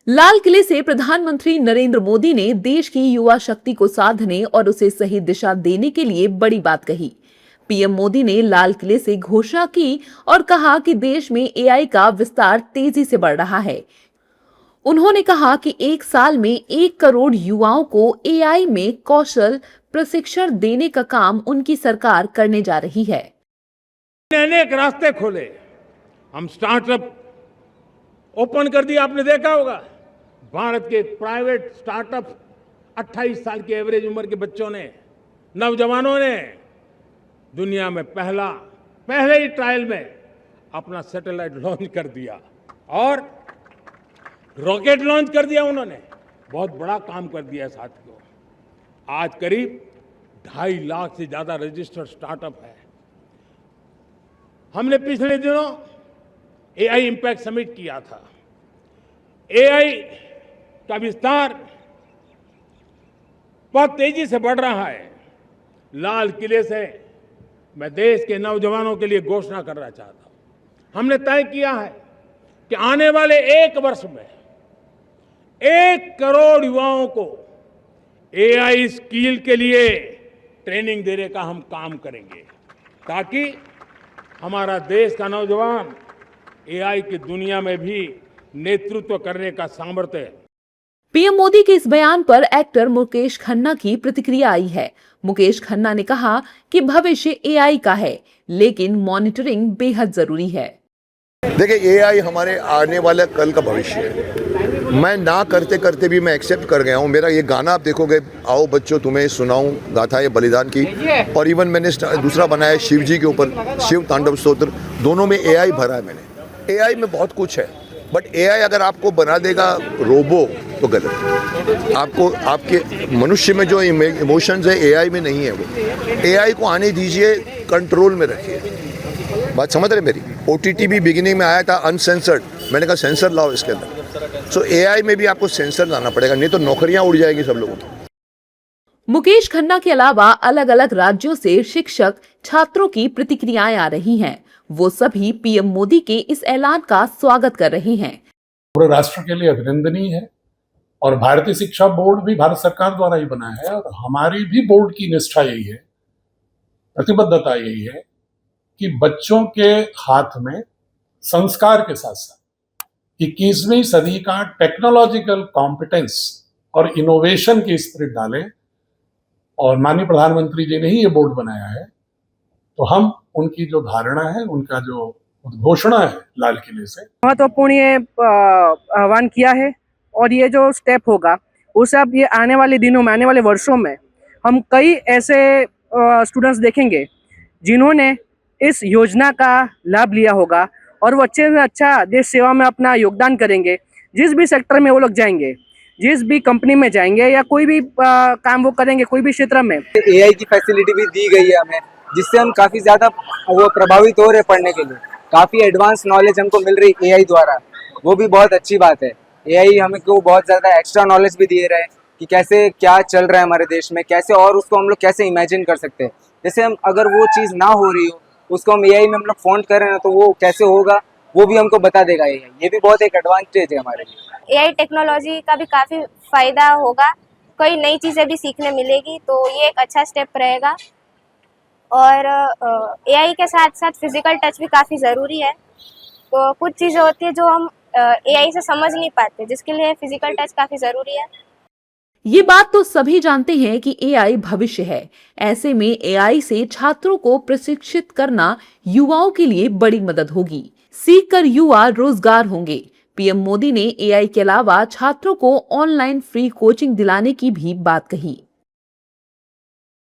लाल किले से प्रधानमंत्री नरेंद्र मोदी ने देश की युवा शक्ति को साधने और उसे सही दिशा देने के लिए बड़ी बात कही। पीएम मोदी ने लाल किले से घोषणा की और कहा कि देश में एआई का विस्तार तेजी से बढ़ रहा है। उन्होंने कहा कि एक साल में 1 करोड़ युवाओं को एआई में कौशल प्रशिक्षण देने का काम उनकी सरकार करने जा रही है। अनेक रास्ते खोले, हम स्टार्टअप ओपन कर दिया। आपने देखा होगा भारत के प्राइवेट स्टार्टअप 28 साल की एवरेज उम्र के बच्चों ने, नौजवानों ने दुनिया में पहले ही ट्रायल में अपना सैटेलाइट लॉन्च कर दिया और रॉकेट लॉन्च कर दिया। उन्होंने बहुत बड़ा काम कर दिया साथियों। आज करीब 2.5 लाख से ज्यादा रजिस्टर्ड स्टार्टअप है। हमने पिछले दिनों एआई इंपैक्ट समिट किया था। एआई का विस्तार बहुत तेजी से बढ़ रहा है। लाल किले से मैं देश के नौजवानों के लिए घोषणा करना चाहता हूं। हमने तय किया है कि आने वाले 1 वर्ष में 1 करोड़ युवाओं को एआई स्किल के लिए ट्रेनिंग देने का हम काम करेंगे, ताकि हमारा देश का नौजवान एआई की दुनिया में भी नेतृत्व करने का सामर्थ्य है। पीएम मोदी के इस बयान पर एक्टर मुकेश खन्ना की प्रतिक्रिया आई है। मुकेश खन्ना ने कहा कि भविष्य एआई का है, लेकिन मॉनिटरिंग बेहद जरूरी है। देखिए, एआई हमारे आने वाले कल का भविष्य है। मैं ना करते करते भी मैं एक्सेप्ट कर गया हूँ। मेरा ये गाना आप देखोगे, आओ बच्चों तुम्हें सुनाऊं गाथा ये बलिदान की, और इवन मैंने दूसरा बनाया है शिव जी के ऊपर, शिव तांडव स्तोत्र। दोनों में एआई भरा है मैंने। एआई में बहुत कुछ है, बट एआई अगर आपको बना देगा रोबो तो गलत है। आपको आपके मनुष्य में जो इमोशंस है एआई में नहीं है। वो एआई को आने दीजिए, कंट्रोल में रखिए। बात समझ रहे मेरी? ओटीटी भी बिगिनिंग में आया था अनसेंसर्ड, मैंने कहा सेंसर लाओ इसके अंदर। सो एआई में भी आपको सेंसर लाना पड़ेगा, नहीं तो नौकरियां उड़ जाएगी सब लोगों की। मुकेश खन्ना के अलावा अलग अलग राज्यों से शिक्षक छात्रों की प्रतिक्रियाएं आ रही हैं। वो सभी पीएम मोदी के इस ऐलान का स्वागत कर रहे हैं। पूरे राष्ट्र के लिए अभिनंदनीय है, और भारतीय शिक्षा बोर्ड भी भारत सरकार द्वारा ही बना है, और हमारी भी बोर्ड की निष्ठा यही है, प्रतिबद्धता यही है कि बच्चों के हाथ में संस्कार के साथ साथ 21वीं सदी का टेक्नोलॉजिकल कॉम्पिटेंस और इनोवेशन की स्पिरिट डालें। और माननीय प्रधानमंत्री जी ने ही ये बोर्ड बनाया है, तो हम उनकी जो धारणा है, उनका जो उद्घोषणा है लाल किले से, महत्वपूर्ण ये आह्वान किया है। और ये जो स्टेप होगा उसे अब ये आने वाले दिनों में, आने वाले वर्षों में हम कई ऐसे स्टूडेंट्स देखेंगे जिन्होंने इस योजना का लाभ लिया होगा, और वो अच्छे से अच्छा देश सेवा में अपना योगदान करेंगे। जिस भी सेक्टर में वो लोग जाएंगे, जिस भी कंपनी में जाएंगे, या कोई भी काम वो करेंगे, कोई भी क्षेत्र में, एआई की फैसिलिटी भी दी गई है हमें, जिससे हम काफ़ी ज़्यादा वो प्रभावित हो रहे पढ़ने के लिए। काफ़ी एडवांस नॉलेज हमको मिल रही एआई द्वारा, वो भी बहुत अच्छी बात है। एआई हमें को बहुत ज़्यादा एक्स्ट्रा नॉलेज भी दे रहा है कि कैसे क्या चल रहा है हमारे देश में, कैसे, और उसको हम लोग कैसे इमेजिन कर सकते हैं। जैसे हम अगर वो चीज़ ना हो रही हो, उसको हम एआई में हम लोग फॉन्ट कर रहे हैं, तो वो कैसे होगा वो भी हमको बता देगा एआई। ये भी बहुत एक एडवांटेज है हमारे लिए। एआई टेक्नोलॉजी का भी काफ़ी फ़ायदा होगा, कई नई चीज़ें भी सीखने मिलेगी, तो ये एक अच्छा स्टेप रहेगा। और एआई के साथ साथ फिजिकल टच भी काफ़ी ज़रूरी है। तो कुछ चीज़ें होती है जो हम एआई से समझ नहीं पाते, जिसके लिए फिजिकल टच काफ़ी ज़रूरी है। ये बात तो सभी जानते हैं कि एआई भविष्य है। ऐसे में एआई से छात्रों को प्रशिक्षित करना युवाओं के लिए बड़ी मदद होगी। सीखकर युवा रोजगार होंगे। पीएम मोदी ने एआई के अलावा छात्रों को ऑनलाइन फ्री कोचिंग दिलाने की भी बात कही।